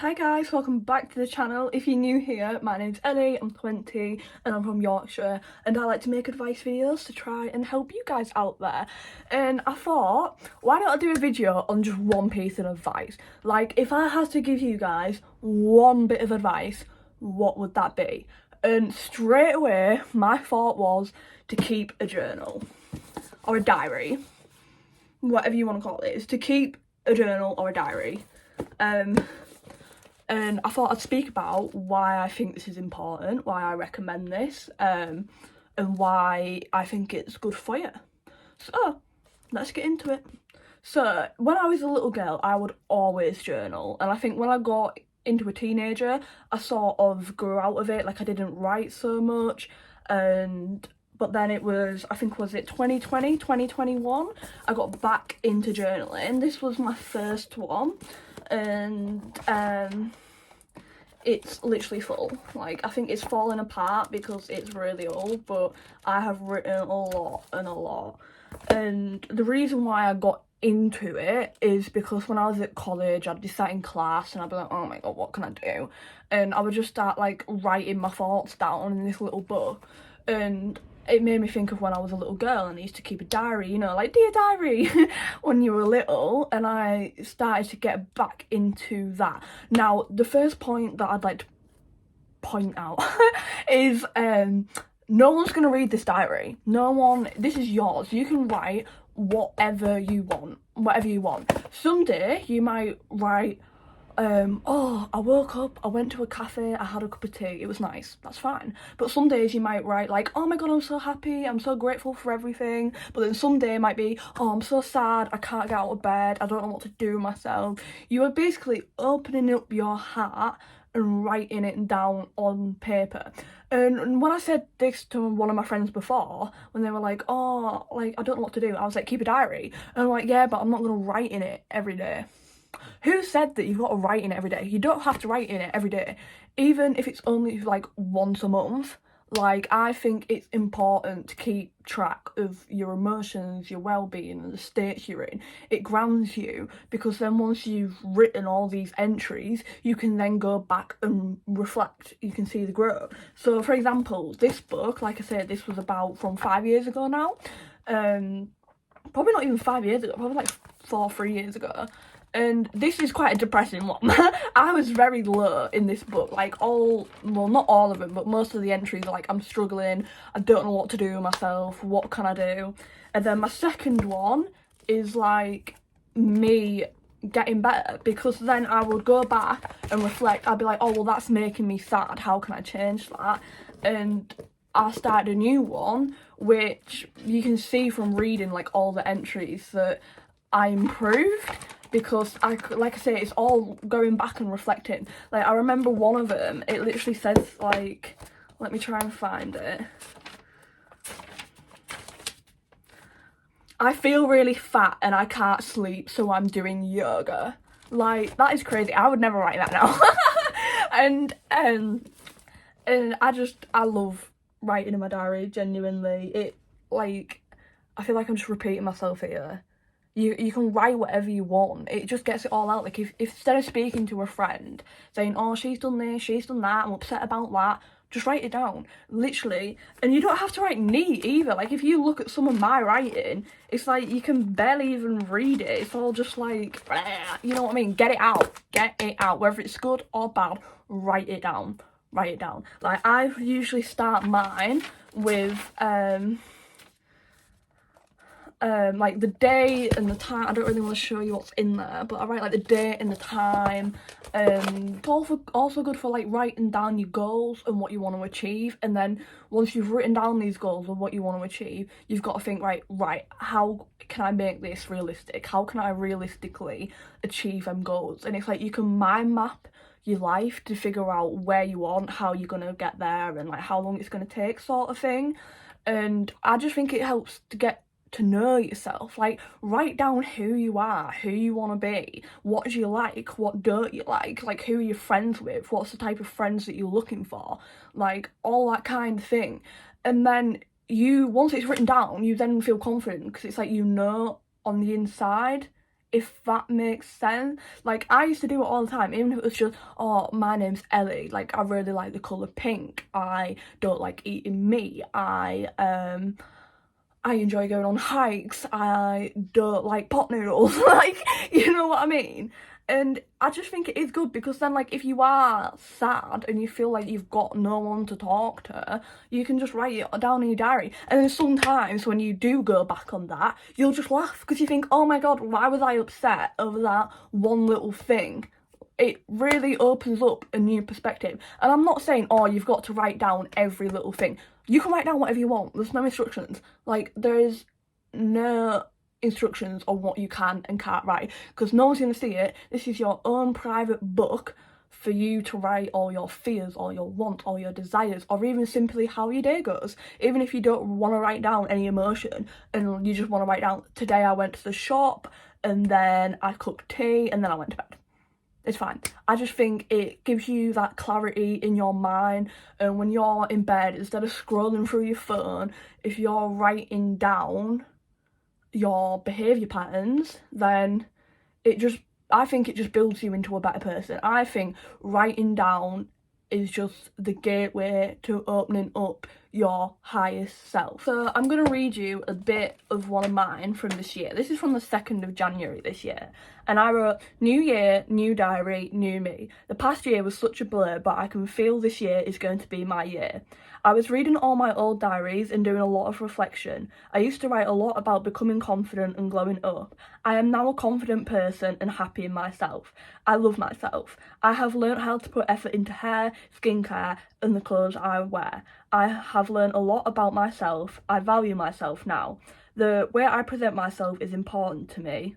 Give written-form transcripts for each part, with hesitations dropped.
Hi guys, welcome back to the channel. If you're new here, my name's Ellie, I'm 20 and I'm from Yorkshire, and I like to make advice videos to try and help you guys out there. And I thought, why don't I do a video on just one piece of advice? Like, if I had to give you guys one bit of advice, what would that be? And straight away, my thought was to keep a journal or a diary, whatever you want to call it, is to keep a journal or a diary. And I thought I'd speak about why I think this is important, why I recommend this, and why I think it's good for you. So, let's get into it. So, when I was a little girl, I would always journal, and I think when I got into a teenager, I sort of grew out of it, like I didn't write so much, but then it was, I think, was it 2020, 2021? I got back into journaling. This was my first one, and it's literally full. Like, I think it's falling apart because it's really old, but I have written a lot. And the reason why I got into it is because when I was at college, I'd be sat in class and I'd be like, oh my god, what can I do? And I would just start like writing my thoughts down in this little book, and it made me think of when I was a little girl and I used to keep a diary, you know, like dear diary when you were little, and I started to get back into that. Now, the first point that I'd like to point out is no one's going to read this diary. No one, this is yours. You can write whatever you want. Someday you might write, oh, I woke up, I went to a cafe, I had a cup of tea, it was nice, that's fine. But some days you might write like, oh my god, I'm so happy, I'm so grateful for everything. But then some day might be, oh, I'm so sad, I can't get out of bed, I don't know what to do with myself. You are basically opening up your heart and writing it down on paper. And when I said this to one of my friends before, when they were like, oh, like, I don't know what to do, I was like, keep a diary. And I'm like, yeah, but I'm not going to write in it every day. Who said that you've got to write in it every day? You don't have to write in it every day, even if it's only like once a month. Like, I think it's important to keep track of your emotions, your well-being, and the states you're in. It grounds you, because then once you've written all these entries, you can then go back and reflect. You can see the growth. So, for example, this book, like I said, this was about from 5 years ago now. Probably not even 5 years ago, probably like 3 years ago. And this is quite a depressing one. I was very low in this book, like well, not all of them, but most of the entries are like, I'm struggling, I don't know what to do with myself, what can I do? And then my second one is like me getting better, because then I would go back and reflect. I'd be like, oh well, that's making me sad, how can I change that? And I started a new one, which you can see from reading like all the entries that I improved, because like I say, it's all going back and reflecting. Like, I remember one of them, it literally says like, let me try and find it. I feel really fat and I can't sleep, so I'm doing yoga. Like, that is crazy. I would never write that now. and I love writing in my diary, genuinely. It, like, I feel like I'm just repeating myself here. You can write whatever you want. It just gets it all out. Like, if instead of speaking to a friend, saying, oh, she's done this, she's done that, I'm upset about that, just write it down, literally. And you don't have to write neat either. Like, if you look at some of my writing, it's like you can barely even read it. It's all just like, you know what I mean? Get it out. Whether it's good or bad, write it down. Like, I usually start mine with like the day and the time. I don't really want to show you what's in there, but I write like the date and the time. It's also good for like writing down your goals and what you want to achieve. And then once you've written down these goals and what you want to achieve, you've got to think, right, how can I make this realistic? How can I realistically achieve them goals? And it's like you can mind map your life to figure out where you want, how you're gonna get there, and like how long it's gonna take, sort of thing. And I just think it helps to get to know yourself. Like, write down who you are, who you want to be, what do you like, what don't you like who are you friends with, what's the type of friends that you're looking for, like all that kind of thing. And then once it's written down, you then feel confident, because it's like, you know, on the inside if that makes sense. Like, I used to do it all the time, even if it was just, oh, my name's Ellie, like, I really like the colour pink, I don't like eating meat, I enjoy going on hikes, I don't like pot noodles, like, you know what I mean? And I just think it is good, because then, like, if you are sad and you feel like you've got no one to talk to, you can just write it down in your diary. And then sometimes when you do go back on that, you'll just laugh, because you think, oh my god, why was I upset over that one little thing? It really opens up a new perspective. And I'm not saying, oh, you've got to write down every little thing. You can write down whatever you want. There's no instructions. Like, there is no instructions on what you can and can't write, because no one's going to see it. This is your own private book for you to write all your fears, all your wants, all your desires, or even simply how your day goes. Even if you don't want to write down any emotion and you just want to write down, today I went to the shop and then I cooked tea and then I went to bed. It's fine. I just think it gives you that clarity in your mind, and when you're in bed, instead of scrolling through your phone, if you're writing down your behaviour patterns, then I think it just builds you into a better person. I think writing down is just the gateway to opening up your highest self. So I'm going to read you a bit of one of mine from this year. This is from the 2nd of January this year. And I wrote, new year, new diary, new me. The past year was such a blur, but I can feel this year is going to be my year. I was reading all my old diaries and doing a lot of reflection. I used to write a lot about becoming confident and glowing up. I am now a confident person and happy in myself. I love myself. I have learnt how to put effort into hair, skincare, and the clothes I wear. I have learned a lot about myself. I value myself now. The way I present myself is important to me.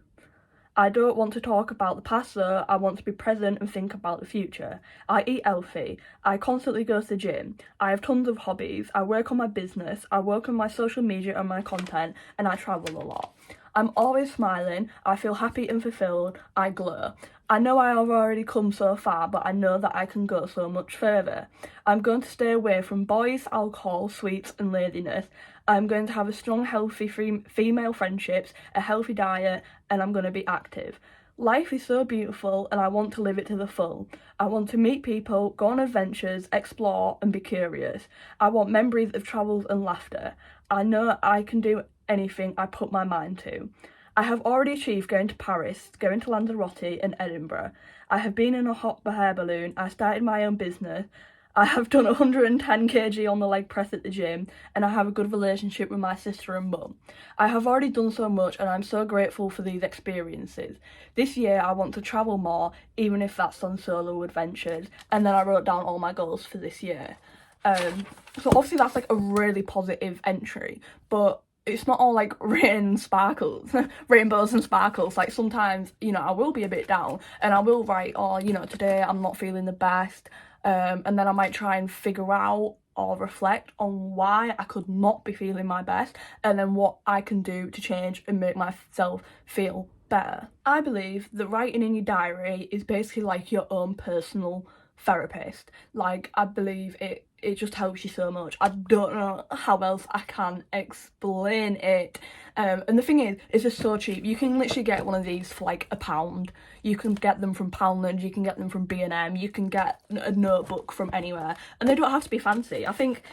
I don't want to talk about the past though, I want to be present and think about the future. I eat healthy, I constantly go to the gym, I have tons of hobbies, I work on my business, I work on my social media and my content, and I travel a lot. I'm always smiling, I feel happy and fulfilled, I glow. I know I have already come so far, but I know that I can go so much further. I'm going to stay away from boys, alcohol, sweets and laziness. I'm going to have a strong, healthy female friendships, a healthy diet, and I'm going to be active. Life is so beautiful and I want to live it to the full. I want to meet people, go on adventures, explore and be curious. I want memories of travels and laughter. I know I can do anything I put my mind to. I have already achieved going to Paris, going to Lanzarote and Edinburgh. I have been in a hot air balloon, I started my own business, I have done 110 kg on the leg press at the gym, and I have a good relationship with my sister and mum. I have already done so much and I'm so grateful for these experiences. This year I want to travel more, even if that's on solo adventures, and then I wrote down all my goals for this year. So obviously that's like a really positive entry, but it's not all like sparkles, rainbows and sparkles. Like sometimes, you know, I will be a bit down and I will write, oh, you know, today I'm not feeling the best. And then I might try and figure out or reflect on why I could not be feeling my best, and then what I can do to change and make myself feel better. I believe that writing in your diary is basically like your own personal therapist. Like, I believe it just helps you so much. I don't know how else I can explain it. And the thing is, it's just so cheap. You can literally get one of these for like £1. You can get them from Poundland, you can get them from B&M, you can get a notebook from anywhere, and they don't have to be fancy. I think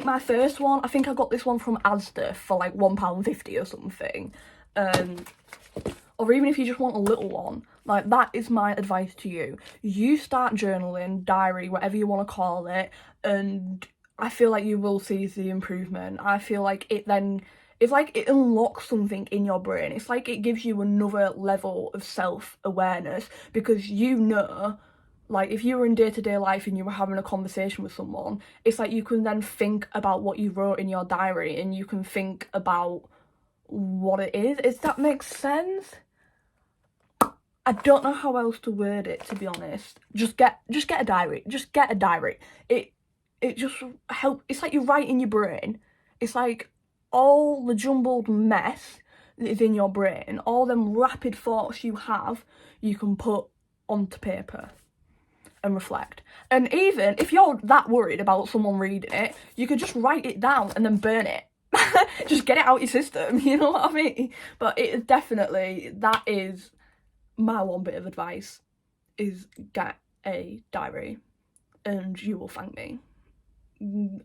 my first one, I think I got this one from Asda for like £1.50 or something. Or even if you just want a little one, like, that is my advice to you. You start journaling, diary, whatever you want to call it, and I feel like you will see the improvement. I feel like it's like it unlocks something in your brain. It's like it gives you another level of self-awareness, because you know, like, if you were in day-to-day life and you were having a conversation with someone, it's like you can then think about what you wrote in your diary and you can think about what it is. Does that make sense? I don't know how else to word it, to be honest. Just get a diary. Just get a diary. It just helps. It's like you write in your brain. It's like all the jumbled mess that is in your brain, all them rapid thoughts you have, you can put onto paper and reflect. And even if you're that worried about someone reading it, you could just write it down and then burn it. Just get it out your system, you know what I mean? But it is definitely, that is my one bit of advice is get a diary and you will thank me.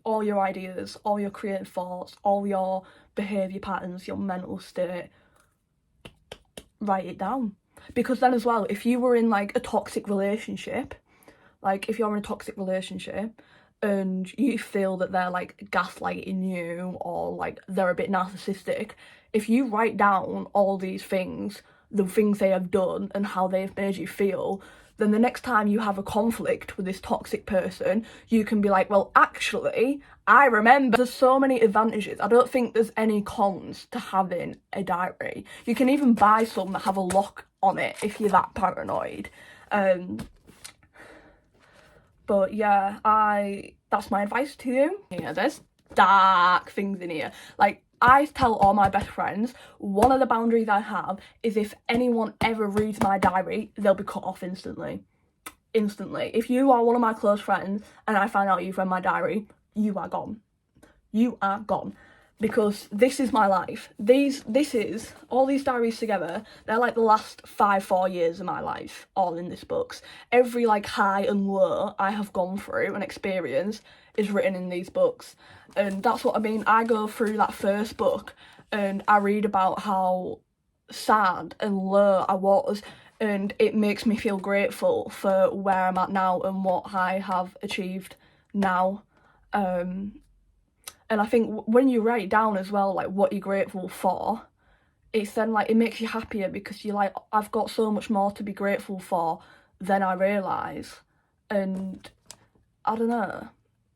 All your ideas, all your creative thoughts, all your behaviour patterns, your mental state, write it down. Because then as well, if you were in like a toxic relationship, like if you're in a toxic relationship and you feel that they're like gaslighting you or like they're a bit narcissistic, if you write down all these things, the things they have done and how they've made you feel, then the next time you have a conflict with this toxic person, you can be like, well, actually, I remember. There's so many advantages. I don't think there's any cons to having a diary. You can even buy some that have a lock on it if you're that paranoid. But yeah, that's my advice to you. Yeah, there's dark things in here. Like, I tell all my best friends, one of the boundaries I have is if anyone ever reads my diary, they'll be cut off instantly. Instantly. If you are one of my close friends and I find out you've read my diary, you are gone. You are gone. Because this is my life. All these diaries together, they're like the last 4 years of my life, all in this books. Every like high and low I have gone through and experienced is written in these books. And that's what I mean. I go through that first book and I read about how sad and low I was, and it makes me feel grateful for where I'm at now and what I have achieved now. And I think when you write down as well, like what you're grateful for, it's then like, it makes you happier because you're like, I've got so much more to be grateful for than I realise. And I don't know.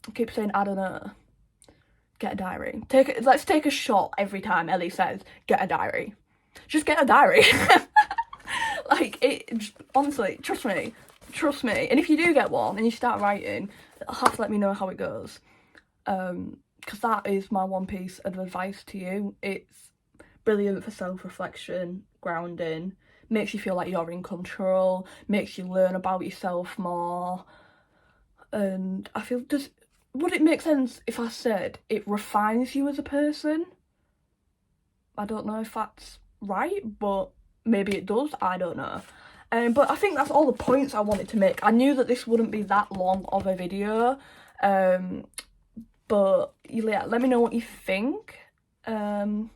I keep saying, I don't know. Get a diary. Let's take a shot every time Ellie says, get a diary. Just get a diary. Like, honestly, trust me. And if you do get one and you start writing, have to let me know how it goes. Because that is my one piece of advice to you. It's brilliant for self-reflection, grounding, makes you feel like you're in control, makes you learn about yourself more. And I feel, would it make sense if I said it refines you as a person? I don't know if that's right, but maybe it does, I don't know. But I think that's all the points I wanted to make. I knew that this wouldn't be that long of a video. But yeah, let me know what you think. Thanks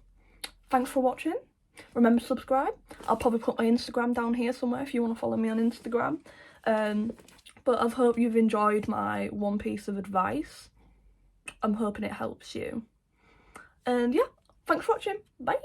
for watching. Remember to subscribe. I'll probably put my Instagram down here somewhere if you want to follow me on Instagram. But I hope you've enjoyed my one piece of advice. I'm hoping it helps you. And yeah, thanks for watching. Bye.